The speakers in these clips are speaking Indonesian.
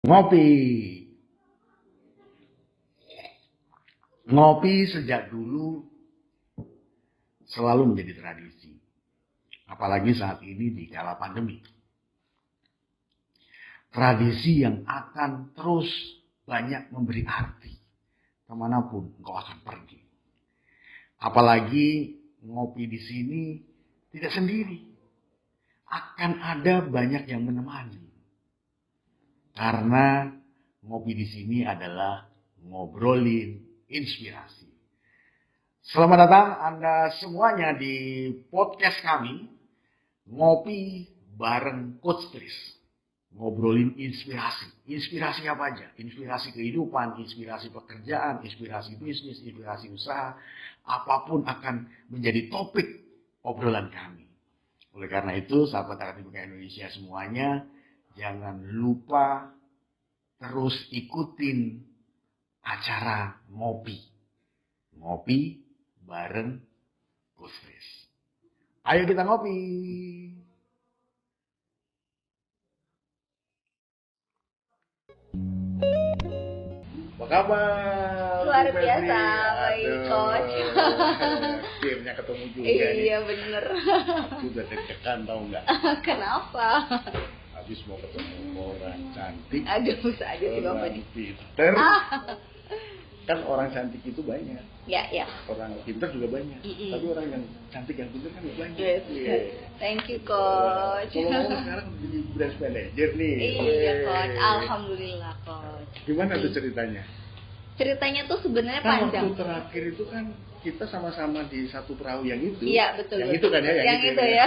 Ngopi. Ngopi sejak dulu selalu menjadi tradisi. Apalagi saat ini di kala pandemi. Tradisi yang akan terus banyak memberi arti kemanapun engkau akan pergi. Apalagi ngopi di sini tidak sendiri. Akan ada banyak yang menemani. Karena ngopi di sini adalah ngobrolin inspirasi. Selamat datang Anda semuanya di podcast kami, Ngopi bareng Coach Chris. Ngobrolin inspirasi. Inspirasi apa aja? Inspirasi kehidupan, inspirasi pekerjaan, inspirasi bisnis, inspirasi usaha. Apapun akan menjadi topik obrolan kami. Oleh karena itu, sahabat Akademika Indonesia semuanya, jangan lupa terus ikutin acara ngopi. Ngopi bareng Coach Chris. Ayo kita ngopi. Apa kabar? Luar biasa, baik Coach. Akhirnya ketemu juga Iya nih. bener. Aku udah deg-degan tau nggak? Kenapa? Habis mau ketemu orang cantik. Aduh, bisa aja sih Bapak Orang nih. pinter. Kan orang cantik itu banyak. Ya, ya. Orang pinter juga banyak. Mm-mm. Tapi orang yang cantik yang pinter kan banyak. Yes. Iya. Thank you Coach. Kalau sekarang jadi branch manager nih. Iya Coach, alhamdulillah Coach. Gimana tuh ceritanya? Ceritanya tuh sebenarnya Kan panjang. waktu terakhir itu kan kita sama-sama di satu perahu yang itu. Iya betul. Yang betul. itu kan ya? Yang itu ya.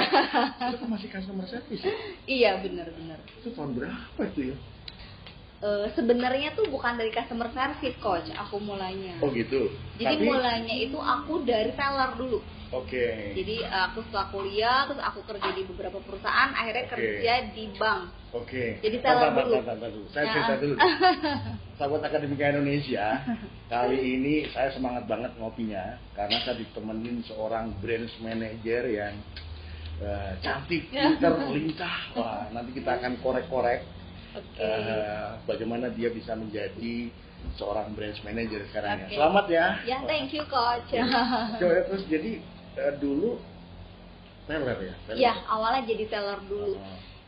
Itu kan masih customer service ya? Iya benar-benar. Itu tahun berapa itu ya? Sebenarnya tuh bukan dari customer service Coach, aku mulainya. Oh gitu. Jadi mulainya itu aku dari teller dulu. Oke. Jadi aku setelah kuliah, terus aku kerja di beberapa perusahaan, akhirnya kerja di bank. Oke. Jadi teller dulu. Saya cerita dulu. Sahabat Akademika Indonesia, kali ini saya semangat banget ngopinya karena saya ditemenin seorang branch manager yang cantik, pinter, lincah. Wah, nanti kita akan korek-korek bagaimana dia bisa menjadi seorang branch manager sekarang ya. Selamat ya. Ya, thank you Coach. Coba terus jadi dulu teller ya? Ya, awalnya jadi teller dulu.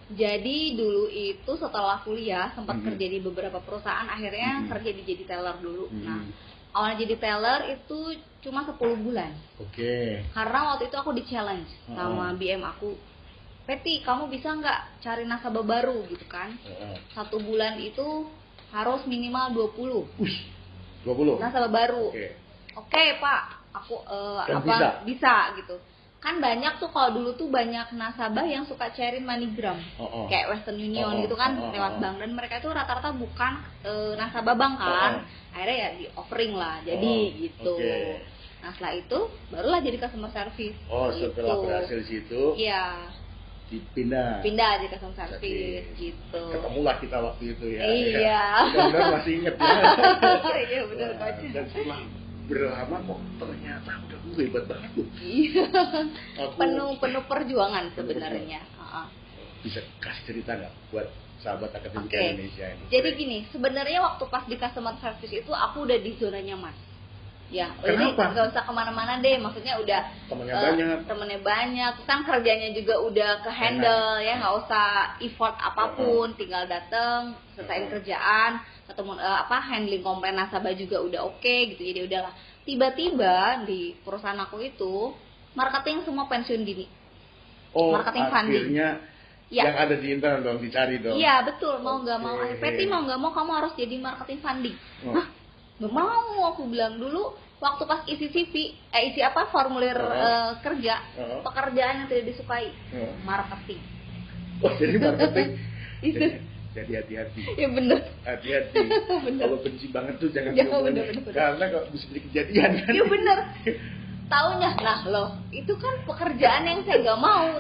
Jadi dulu itu setelah kuliah sempat kerja di beberapa perusahaan, akhirnya kerja jadi teller dulu. Nah, awalnya jadi teller itu cuma 10 bulan. Oke. Karena waktu itu aku di challenge sama BM aku. Peti, kamu bisa nggak cari nasabah baru gitu kan? 1 bulan itu harus minimal 20. 20? Nasabah baru. Oke Pak, aku bisa gitu. Kan banyak tuh kalau dulu tuh banyak nasabah yang suka cairin MoneyGram, kayak Western Union gitu kan lewat bank, dan mereka itu rata-rata bukan nasabah bank kan. Akhirnya ya di offering lah, jadi gitu. Nah setelah itu barulah jadi customer service. Setelah berhasil situ. Iya. Pindah jadi customer service gitu. Ketemulah kita waktu itu ya. Iya. Mudah-mudahan masih inget ya. Iya benar Coach. Dan setelah berlama kok ternyata udah hebat banget loh. Iya. Penuh perjuangan sebenarnya. Bisa kasih cerita nggak buat sahabat Akademika Indonesia ini? Jadi gini, sebenarnya waktu pas di customer service itu aku udah di zona nyaman. Ya, jadi nggak usah kemana-mana deh, maksudnya udah temennya banyak, kan kerjanya juga udah ke handle ya, nggak usah effort apapun, tinggal dateng, selesaiin kerjaan, ketemu handling komplain nasabah juga udah oke gitu, jadi udahlah. Tiba-tiba di perusahaan aku itu marketing semua pensiun dini, marketing funding. Akhirnya yang ada di internet dong, dicari dong. Iya betul, mau nggak mau, Peti mau nggak mau kamu harus jadi marketing funding. Nggak mau, aku bilang dulu waktu pas isi CV, formulir kerja, pekerjaan yang tidak disukai, marketing. Jadi marketing. Jadi hati-hati. Ya bener. Hati-hati. Kalau benci banget tuh jangan bener. Karena kok bisa jadi kejadian kan. Iya bener. Taunya lah loh, itu kan pekerjaan yang saya nggak mau,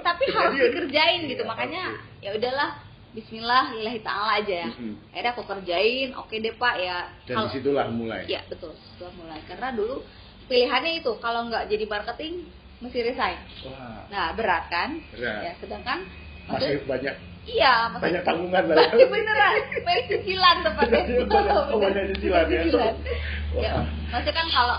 tapi harus dikerjain gitu, makanya ya udahlah. Bismillah, lillahi ta'ala aja ya. Akhirnya aku kerjain, oke deh Pak ya. Dan disitulah mulai. Iya betul, setelah mulai. Karena dulu pilihannya itu, kalau nggak jadi marketing, mesti resign. Nah berat kan? Berat. Ya, sedangkan Masih banyak. Iya, banyak tanggungan lah. Masih beneran, banyak cicilan tepatnya. Banyak cicilan ya. Ya, maksudnya kan kalau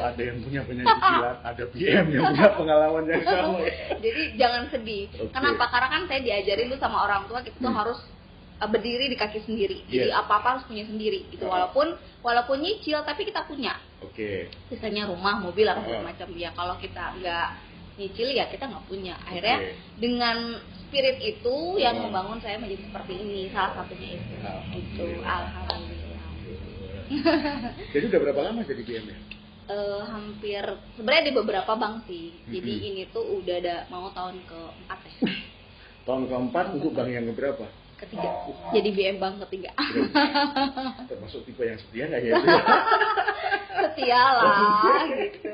ada yang punya banyak cicilan, ada PM yang punya pengalaman yang sama. Jadi jangan sedih. Okay. Kenapa? Karena kan saya diajarin tuh sama orang tua kita tuh harus berdiri di kaki sendiri. Jadi apa-apa harus punya sendiri gitu. Walaupun nyicil tapi kita punya. Oke. Misalnya rumah, mobil atau segala macam. Ya kalau kita nggak nyicil ya kita nggak punya. Akhirnya dengan spirit itu yang membangun saya menjadi seperti ini, salah satunya itu. Itu alhamdulillah. Jadi udah berapa lama jadi BM ya? Hampir sebenarnya di beberapa bank sih. Jadi ini tuh udah mau tahun ke-4 ya. Tahun ke-4 untuk bank yang keberapa? Ketiga. Jadi BM bank ketiga. Termasuk tipe yang setia nggak ya? Setia lah gitu.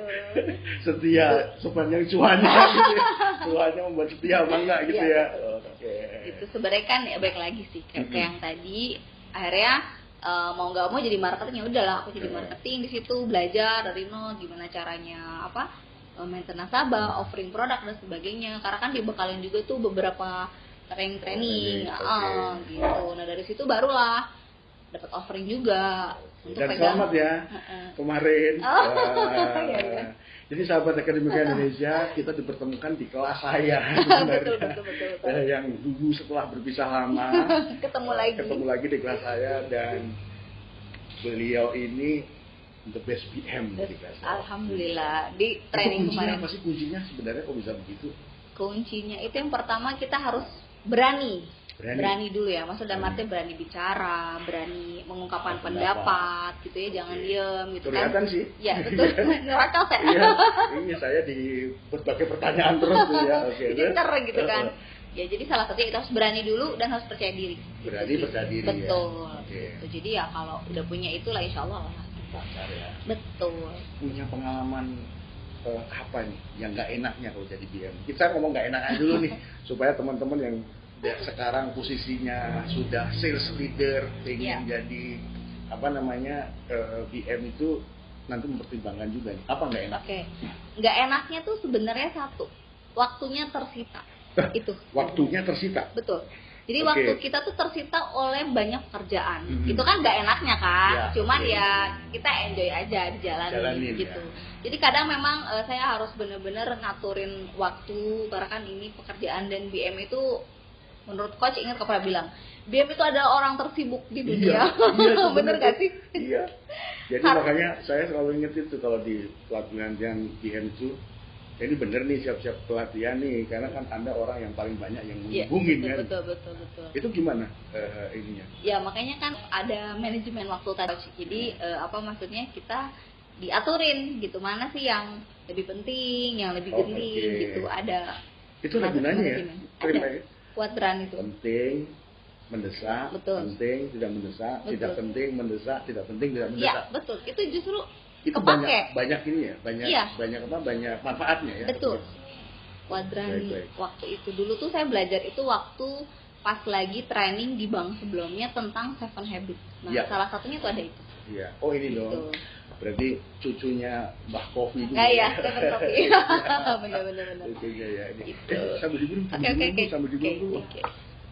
Setia sepanjang cuannya gitu ya. Cuannya membuat setia apa enggak gitu ya. Oke. Itu sebenarnya kan ya baik lagi sih kayak yang tadi akhirnya mau nggak mau jadi marketing, ya udahlah aku jadi marketing di situ, belajar dari nol gimana caranya maintenance nasabah, offering produk dan sebagainya. Karena kan dibekalin juga tuh beberapa training gitu. Nah dari situ barulah dapat offering juga untuk dan pegang. Selamat ya kemarin. Jadi sahabat Akademika Indonesia, kita dipertemukan di kelas saya sebenarnya. Betul. Yang dulu setelah berpisah lama ketemu lagi di kelas saya, dan beliau ini the best PM di kelas. Alhamdulillah di training kemarin. Apa sih kuncinya sebenarnya kok bisa begitu? Kuncinya itu yang pertama kita harus berani dulu ya, maksudnya artinya berani bicara, berani mengungkapkan pendapat gitu ya, jangan diem gitu kan. Kelihatan sih. Ya betul, ngerocos ya. Iya, ini saya di berbagai pertanyaan terus tuh ya. Oke. Pinter gitu kan. Ya jadi salah satunya kita harus berani dulu dan harus percaya diri. Berani percaya diri. Betul. Ya. Gitu. Jadi ya kalau udah punya itulah insya Allah lah. Lancar ya. Betul. Punya pengalaman apa nih yang nggak enaknya kalau jadi BM? Kita ngomong nggak enaknya dulu nih supaya teman-teman yang sekarang posisinya sudah sales leader pengen jadi BM itu nanti mempertimbangkan juga nih. Apa nggak enak? Oke. Nggak enaknya tuh sebenarnya satu, waktunya tersita. Itu. Waktunya tersita. Betul. Jadi waktu kita tuh tersita oleh banyak pekerjaan. Itu kan nggak enaknya kan. Ya, cuman ya kita enjoy aja dijalanin gitu. Ya. Jadi kadang memang saya harus benar-benar ngaturin waktu, karena kan ini pekerjaan dan BM itu menurut coach ingat pernah bilang BM itu adalah orang tersibuk di dunia. Iya bener gak sih? Iya. Jadi makanya saya selalu inget itu kalau di pelatihan yang BM itu, ini bener nih siap-siap pelatihan nih, karena kan Anda orang yang paling banyak yang menghubungin kan. Betul. Itu gimana ininya? Ya makanya kan ada manajemen waktu tadi. Jadi maksudnya kita diaturin gitu, mana sih yang lebih penting, yang lebih genting gitu, ada. Itu ada gunanya ya? Ada. Kuadran itu. Penting, mendesak, penting, tidak mendesak, tidak penting, mendesak, tidak penting, tidak mendesak. Iya, betul. Itu justru itu banyak ini ya, banyak manfaatnya ya. Betul. Kuadran waktu itu dulu tuh saya belajar itu waktu pas lagi training di bank sebelumnya tentang 7 Habits. Nah, salah satunya tuh ada itu. Iya. Oh ini gitu. Dong. Berarti cucunya Mbah Kofi juga. Iya, Stephen Kofi. Benar. Cucunya ya ini. Gitu. Sambil diminum dulu.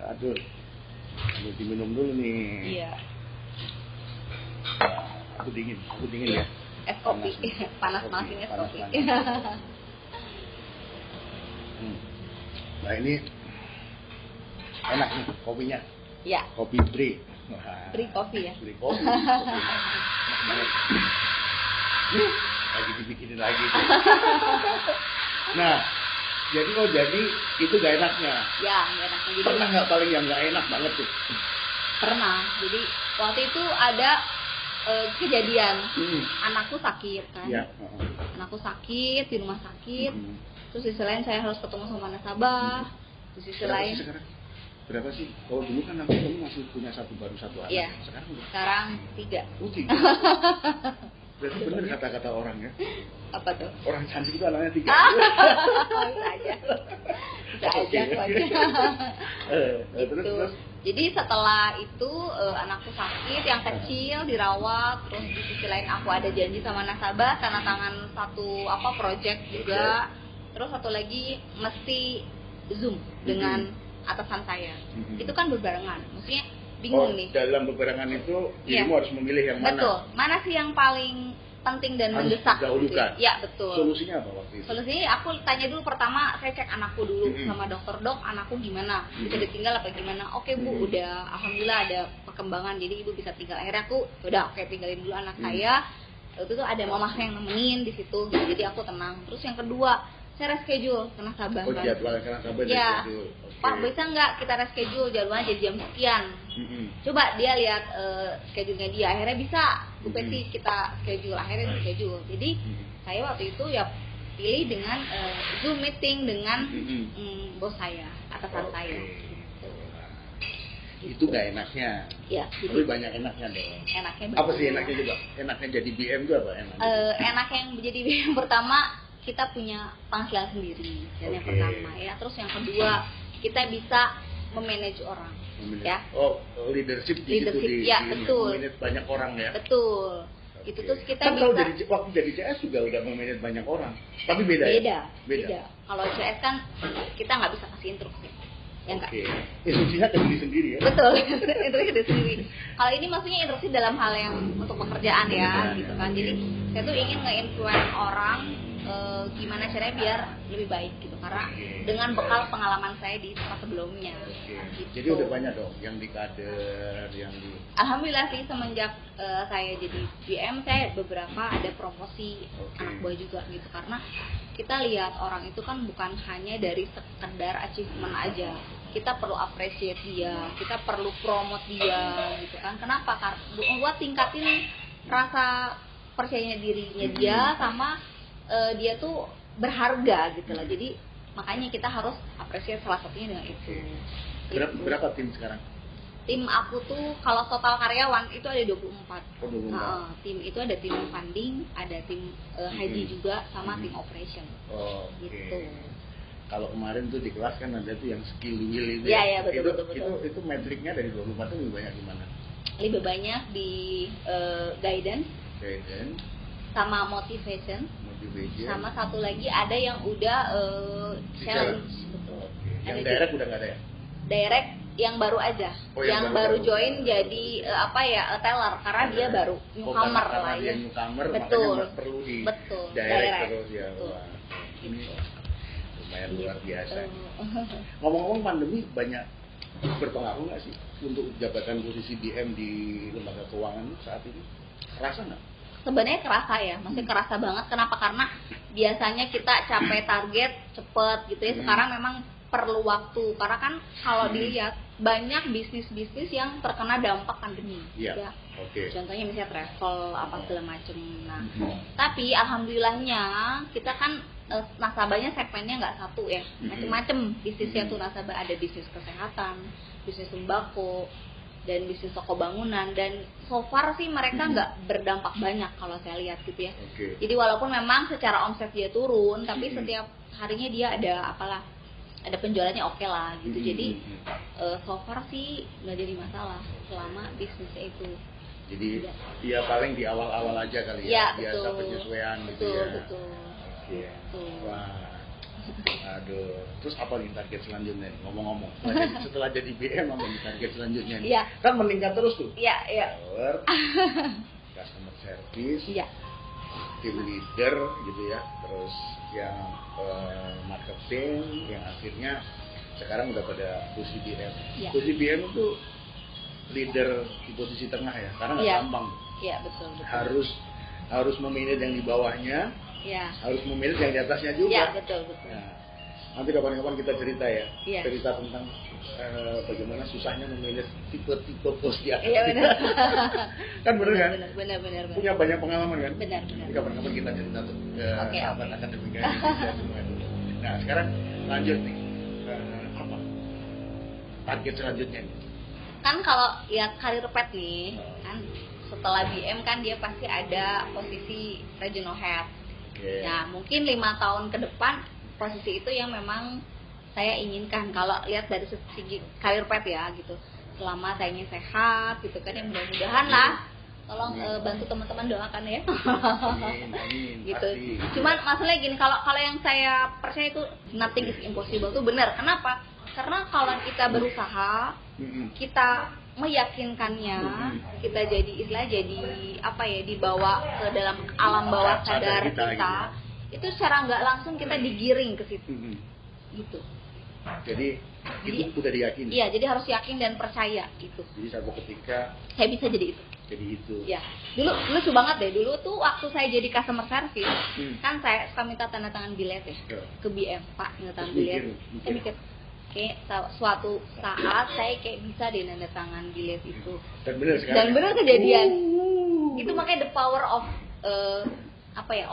Aduh. Sambil diminum dulu nih. Iya. Aku dingin ya. Es kopi, panas makin es kopi. Nah ini enak nih kopinya. Iya. Kopi Bri. Bri kopi ya. Bri kopi. Lagi dibikinin lagi. Nah, jadi itu gak enaknya. Ya, gak enaknya. Jadi pernah nggak paling yang gak enak banget tuh? Pernah. Jadi waktu itu ada kejadian anakku sakit kan. Ya. Anakku sakit di rumah sakit. Terus di sisi lain saya harus ketemu sama nasabah. Di sisi lain berapa sih? Kalau dulu kan kamu masih punya baru satu anak. Iya. Sekarang 3. Oh, 3. Berarti benar kata-kata orang ya. Apa tuh? Orang cantik itu anaknya 3. Bisa aja. Terus. Jadi setelah itu anakku sakit, yang kecil dirawat, terus di sisi lain aku ada janji sama nasabah tanda tangan satu project juga. Terus satu lagi mesti Zoom dengan atasan saya. Itu kan berbarengan, maksudnya bingung nih. Dalam berbarengan itu dirimu harus memilih yang mana? Betul, mana sih yang paling penting dan mendesak gitu. Ya betul. Solusinya apa waktu itu? Solusinya aku tanya dulu, pertama saya cek anakku dulu sama dokter, dok anakku gimana, bisa ditinggal apa gimana. Oke bu, udah alhamdulillah ada perkembangan jadi ibu bisa tinggal. Akhirnya aku udah tinggalin dulu anak saya. Itu tuh ada mama yang nemenin di situ, jadi aku tenang. Terus yang kedua, saya reschedule ke nasabah. Jadwal ke nasabah ya. Pak bisa nggak kita reschedule jadwalnya jadi jam sekian. Coba dia lihat schedule-nya dia, akhirnya bisa Bu Peti kita schedule, akhirnya di schedule. Jadi saya waktu itu ya pilih dengan Zoom meeting dengan bos saya, atasan saya. Itu gak enaknya. Ya, tapi banyak enaknya dong. Enaknya apa sih enaknya juga? Enaknya jadi BM itu apa enaknya yang jadi BM pertama, kita punya penghasilan sendiri. Dan yang pertama ya, terus yang kedua kita bisa memanage orang. Ya. Leadership ya, betul. Memanage banyak orang ya. Betul. Itu terus kita kan bisa. Kalau waktu jadi CS juga udah memanage banyak orang. Tapi beda. Beda. Kalau CS kan kita nggak bisa kasih instruksi. Ya enggak. Instruksinya ke diri sendiri ya. Betul. Instruksi ke diri sendiri. Kalau ini maksudnya instruksi dalam hal yang untuk pekerjaan ya, gitu kan. Jadi saya tuh ingin nge-influence orang gimana caranya biar lebih baik gitu, karena dengan bekal pengalaman saya di tempat sebelumnya. Gitu. Jadi udah banyak dong yang di kader, yang di. Alhamdulillah sih semenjak saya jadi BM saya beberapa ada promosi anak buah juga gitu, karena kita lihat orang itu kan bukan hanya dari sekedar achievement aja, kita perlu appreciate dia, kita perlu promote dia gitu kan. Kenapa? Karena buat tingkatin rasa percaya dirinya dia sama dia tuh berharga gitu lah. Jadi makanya kita harus apresiasi salah satunya dengan itu. Berapa tim sekarang? Tim aku tuh kalau total karyawan itu ada 24. 24. Nah, tim itu ada tim funding, ada tim haji juga sama tim operation. Gitu. Kalau kemarin tuh di kelas kan ada tuh yang skill wheel itu. Iya, betul. Itu metriknya dari 24 itu lebih banyak di mana? Lebih banyak di guidance. Sama motivation. Sama satu lagi ada yang udah challenge. Betul. Yang direct udah nggak ada ya? Direct yang baru aja, yang baru join jadi teller karena dia baru newcomer lah ya. Betul. Perlu di direct terus ya. Ini lumayan luar biasa. Ngomong-ngomong pandemi banyak berpengaruh nggak sih untuk jabatan posisi BM di lembaga keuangan saat ini? Kerasa nggak? Sebenarnya kerasa ya, masih kerasa banget. Kenapa? Karena biasanya kita capai target cepet gitu ya. Sekarang memang perlu waktu, karena kan kalau dilihat banyak bisnis-bisnis yang terkena dampak pandemi. Ya. Contohnya misalnya travel apa segala macem. Nah, tapi alhamdulillahnya kita kan nasabahnya segmennya nggak satu ya, macem-macem bisnisnya tuh nasabah. Ada bisnis kesehatan, bisnis sembako, dan bisnis toko bangunan, dan so far sih mereka nggak berdampak banyak kalau saya lihat gitu ya. Jadi walaupun memang secara omset dia turun, tapi setiap harinya dia ada penjualannya oke lah gitu. Jadi so far sih nggak jadi masalah selama bisnisnya itu. Jadi ya paling di awal-awal aja kali ya, biasa penyesuaian gitu ya. Betul. Wah. Aduh, terus apa nih target selanjutnya? Ngomong-ngomong, setelah jadi BM apa nih target selanjutnya nih? Kan meningkat terus tuh. Power, customer service, team leader gitu ya, terus yang marketing, yang akhirnya sekarang udah pada posisi BM. Posisi BM itu leader di posisi tengah ya, karena nggak gampang. Iya betul. Harus memanage yang di bawahnya. Harus memilih yang di atasnya juga. Iya, betul. Nah, nanti kapan-kapan kita cerita ya. Cerita tentang bagaimana susahnya memilih tipe-tipe bos di atas. Iya, benar. Kan benar kan? Benar. Punya banyak pengalaman kan? Benar. Nanti kapan-kapan kita cerita tuh ke sahabat akademik Indonesia semua itu. Nah, sekarang lanjut nih. Apa target selanjutnya nih? Kan kalau lihat karir pet nih, kan setelah BM kan dia pasti ada posisi regional head. Ya mungkin 5 tahun ke depan posisi itu yang memang saya inginkan kalau lihat dari segi karir pet ya gitu. Selama saya ingin sehat gitu kan, yang mudah-mudahan lah. Tolong bantu teman-teman doakan ya. Amin. Gitu. Cuman masalahnya gini, kalau yang saya percaya itu nothing is impossible tuh benar. Kenapa? Karena kalau kita berusaha, kita meyakinkannya, kita jadi dibawa ke dalam alam bawah sadar kita, itu secara nggak langsung kita digiring ke situ, gitu. Jadi itu udah diyakini. Iya, jadi harus yakin dan percaya gitu. Jadi satu ketika saya bisa jadi itu. Jadi itu. Ya, dulu lucu banget deh. Dulu tuh waktu saya jadi customer service, kan saya suka minta tanda tangan bilet ya ke BM, Pak, tanda tangan bilet. Saya mikir, kayak suatu saat saya kayak bisa deh tanda tangan bilet itu. Dan benar sekarang. Dan benar kejadian. Itu makanya the power of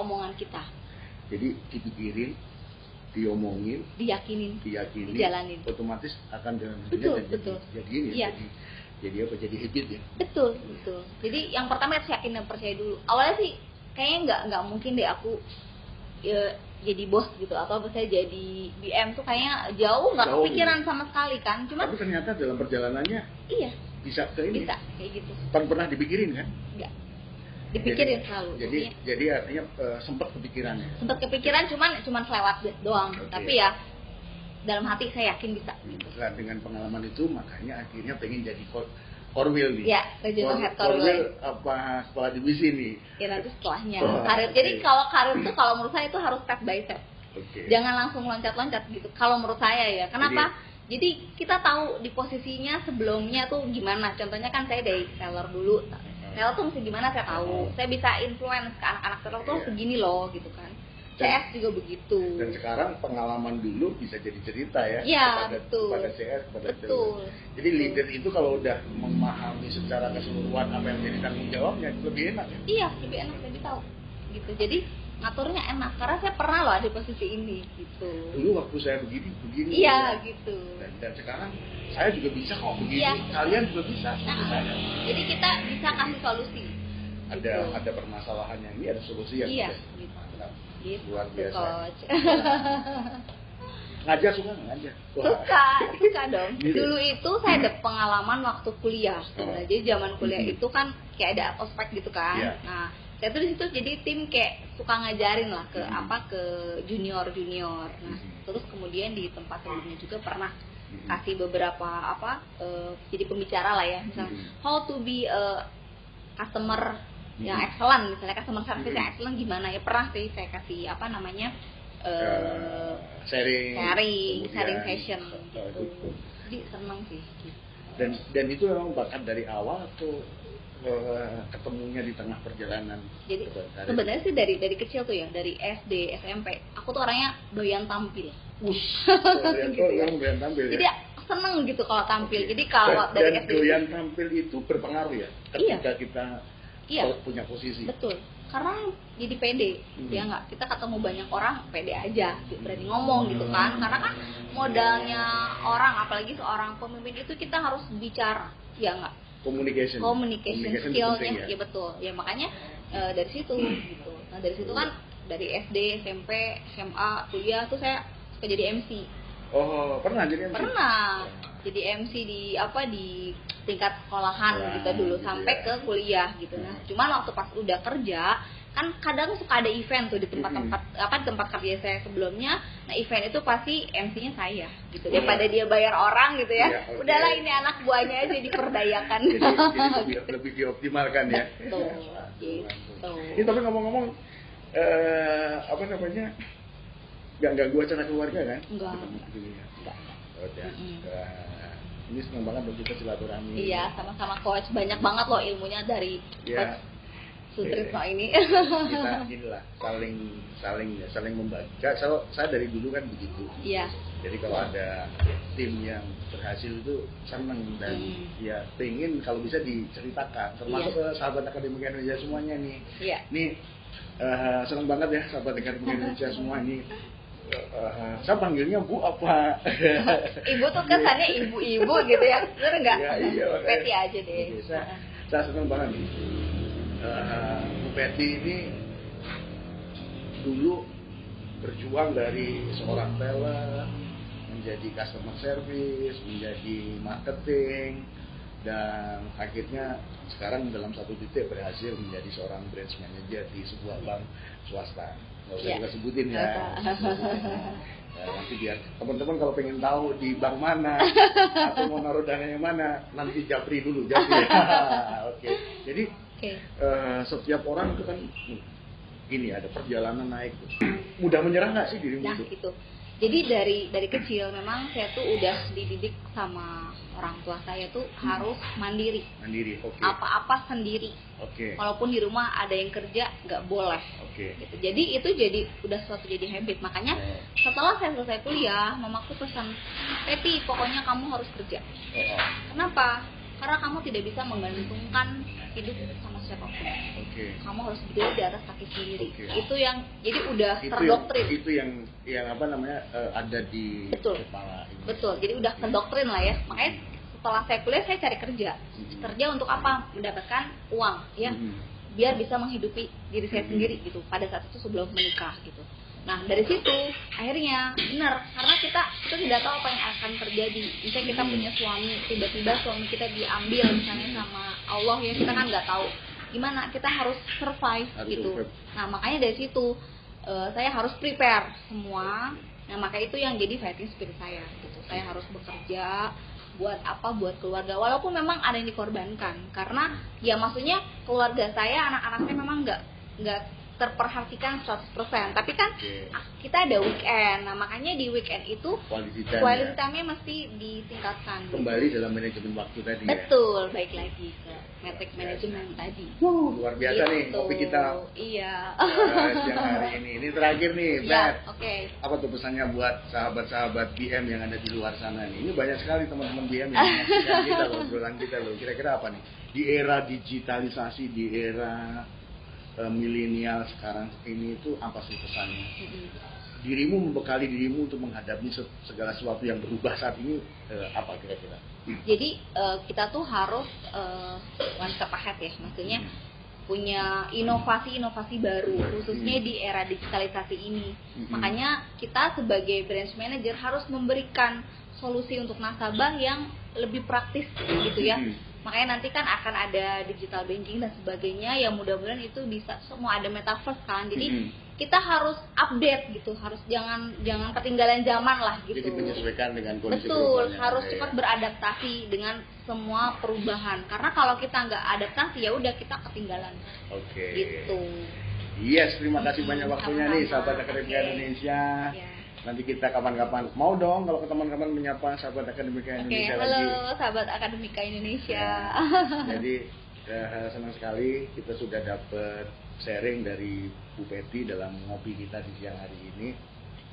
omongan kita. Jadi dipikirin, diomongin, diyakinin, dijalanin, otomatis akan jalan. Betul. Jadi ini iya. jadi habit ya. Betul. Jadi yang pertama harus yakin dan percaya dulu. Awalnya sih kayaknya nggak mungkin deh aku jadi bos gitu, atau saya jadi BM tuh kayaknya jauh nggak kepikiran sama sekali kan. Cuma tapi ternyata dalam perjalanannya bisa ke ini. Bisa kayak gitu. Pernah dipikirin kan? Enggak. Dipikirin selalu. Jadi artinya sempat kepikiran ya. Sempat kepikiran cuman selewat doang. Okay. Tapi ya dalam hati saya yakin bisa. Nah, dengan pengalaman itu makanya akhirnya pengen jadi Korwil nih. Ya, regional head Korwil. Apa kepala divisi nih? Ya nanti setelahnya. Karir. Jadi kalau karir itu kalau menurut saya itu harus step by step. Okay. Jangan langsung loncat-loncat gitu. Kalau menurut saya ya. Kenapa? Jadi kita tahu di posisinya sebelumnya tuh gimana. Contohnya kan saya dari seller dulu. Seller tuh mesti gimana saya tahu. Saya bisa influence ke anak-anak seller tuh segini loh gitu kan. CS juga begitu. Dan sekarang pengalaman dulu bisa jadi cerita ya. Iya, kepada CS, kepada seller. Jadi leader itu kalau udah memahami secara keseluruhan apa yang menjadi tanggung jawabnya lebih enak ya. Iya, lebih enak, lebih tahu. Gitu. Jadi ngaturnya enak karena saya pernah loh di posisi ini gitu. Dulu waktu saya begini. Iya, gitu. Dan sekarang saya juga bisa kok begini. Iya. Kalian juga bisa. Jadi kita bisa kasih solusi. Ada permasalahannya ini, ada solusi yang gitu. Luar biasa. Coach. Ngajar suka nggak ngajar? Suka dong. Dulu itu saya ada pengalaman waktu kuliah. Nah, jadi zaman kuliah itu kan kayak ada ospek gitu kan. Yeah. Nah, saya tuh di situ jadi tim kayak suka ngajarin lah ke junior. Nah, terus kemudian di tempat sebelumnya juga pernah kasih beberapa jadi pembicara lah ya, misalnya how to be a customer yang excellent, misalnya customer service yang excellent gimana ya, pernah sih saya kasih sharing session gitu. Jadi seneng sih gitu. Dan itu memang bakat dari awal atau ketemunya di tengah perjalanan? Jadi sebenarnya sih dari kecil tuh ya, dari SD, SMP aku tuh orangnya doyan tampil. Doyan tampil ya? Jadi seneng gitu kalau tampil. Jadi kalau dari SD doyan tampil itu berpengaruh ya ketika kita punya posisi. Betul. Karena jadi pede, ya nggak, kita ketemu banyak orang pede aja, berani ngomong gitu kan. Karena kan modalnya orang, apalagi seorang pemimpin itu kita harus bicara, ya nggak. Communication skillnya ya betul. Ya makanya dari situ gitu. Nah dari situ kan dari SD, SMP, SMA, kuliah tuh saya suka jadi MC. Oh, pernah jadi MC? Pernah. Jadi MC di tingkat sekolahan gitu dulu sampai ke kuliah gitu. Nah, cuman waktu pas udah kerja kan kadang suka ada event tuh di tempat kerja saya sebelumnya. Nah, event itu pasti MC-nya saya gitu. Daripada dia bayar orang gitu ya. Udahlah ini anak buahnya aja diperdayakan. Jadi lebih dioptimalkan ya. Betul. Gitu. Ini tapi ngomong-ngomong Gak ganggu acara keluarga kan? Enggak. Ini senang banget loh kita silaturahmi. Iya, sama-sama coach. Banyak banget loh ilmunya dari coach Sutrisno ini. Kita inilah saling membaca. Saya dari dulu kan begitu. Iya. Jadi kalau ada tim yang berhasil itu senang dan ya pengen kalau bisa diceritakan. Termasuk ke sahabat Akademika Indonesia semuanya nih. Iya. Nih senang banget ya sahabat Akademika Indonesia semua ini. Saya panggilnya Bu apa? Ibu tuh kesannya ibu-ibu gitu ya, bener nggak? Iya, Peti aja deh. Saya senang banget. Bu Peti ini dulu berjuang dari seorang teller menjadi customer service, menjadi marketing, dan akhirnya sekarang dalam satu titik berhasil menjadi seorang branch manager di sebuah bank swasta. Nggak usah kita sebutin ya. Nanti biar teman-teman kalau pengen tahu di bank mana atau mau naruh dananya mana, nanti japri dulu, japri. Oke. Jadi setiap orang itu kan ini ada perjalanan naik. Mudah menyerah nggak sih dirimu Nah, itu? gitu. Jadi dari kecil memang saya tuh udah dididik sama orang tua saya tuh harus mandiri. Mandiri, oke. Apa-apa sendiri. Oke. Walaupun di rumah ada yang kerja, nggak boleh. Oke. Gitu. Jadi itu udah suatu jadi habit. Makanya setelah saya selesai kuliah, mamaku pesan, Peti, pokoknya kamu harus kerja. Kenapa? Karena kamu tidak bisa menggantungkan hidup sama siapapun. Kamu harus berdiri di atas kaki sendiri. Itu yang jadi udah terdoktrin. Itu yang apa namanya ada di kepala ini. Betul. Jadi udah terdoktrin lah ya. Makanya setelah saya kuliah saya cari kerja. Kerja untuk apa? Mendapatkan uang ya. Biar bisa menghidupi diri saya sendiri gitu. Pada saat itu sebelum menikah gitu. Nah dari situ akhirnya benar, karena kita tidak tahu apa yang akan terjadi. Misalnya kita punya suami, tiba-tiba suami kita diambil misalnya sama Allah ya, kita kan nggak tahu gimana, kita harus survive gitu. Nah makanya dari situ saya harus prepare semua. Nah maka itu yang jadi fighting spirit saya gitu. Saya harus bekerja buat apa, buat keluarga, walaupun memang ada yang dikorbankan, karena ya maksudnya keluarga saya, anak-anak saya memang nggak terperhatikan 100%, tapi kan kita ada weekend. Nah makanya di weekend itu quality time-nya mesti ditingkatkan. Kembali dalam manajemen waktu tadi. Betul, baik lagi ke metric management tadi. Luar biasa nih kopi kita. Iya. Siang hari ini. Ini terakhir nih, Beth. Apa tuh pesannya buat sahabat-sahabat BM yang ada di luar sana nih? Ini banyak sekali teman-teman BM yang menyaksikan kita loh, obrolan kita loh. Kira-kira apa nih? Di era digitalisasi, di era milenial sekarang ini itu apa sih pesannya? Dirimu membekali dirimu untuk menghadapi segala sesuatu yang berubah saat ini, apa kira-kira? Jadi kita tuh harus one step ahead ya, maksudnya punya inovasi-inovasi baru khususnya di era digitalisasi ini. Makanya kita sebagai branch manager harus memberikan solusi untuk nasabah yang lebih praktis gitu ya. Makanya nanti kan akan ada digital banking dan sebagainya, yang mudah-mudahan itu bisa semua ada metaverse kan. Jadi kita harus update gitu, harus jangan ketinggalan zaman lah gitu. Jadi menyesuaikan dengan kondisi. Betul, harus cepat beradaptasi dengan semua perubahan. Karena kalau kita nggak adaptasi ya udah kita ketinggalan. Gitu. Yes, terima kasih banyak waktunya nih sahabat Akademika Indonesia. Nanti kita kapan-kapan mau dong kalau ke teman-teman menyapa sahabat Akademika Indonesia lagi. Halo sahabat Akademika Indonesia. Jadi senang sekali kita sudah dapat sharing dari Bu Peti dalam ngopi kita di siang hari ini.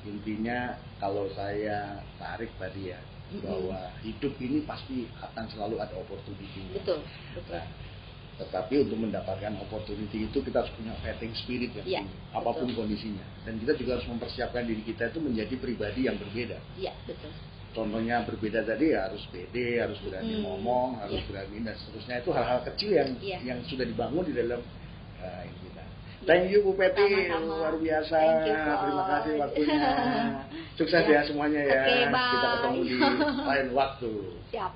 Intinya kalau saya tarik tadi ya, bahwa hidup ini pasti akan selalu ada opportunity. Betul. Nah, tetapi untuk mendapatkan opportunity itu kita harus punya fighting spirit yang tinggi, apapun kondisinya. Dan kita juga harus mempersiapkan diri kita itu menjadi pribadi yang berbeda. Iya, betul. Contohnya berbeda tadi ya harus pede, harus berani ngomong, harus berani dan seterusnya. Itu hal-hal kecil yang sudah dibangun di dalam ini kita. Thank you Bu Peti, luar biasa. Terima kasih waktunya. Sukses ya semuanya ya. Bye. Kita ketemu di lain waktu. Siap.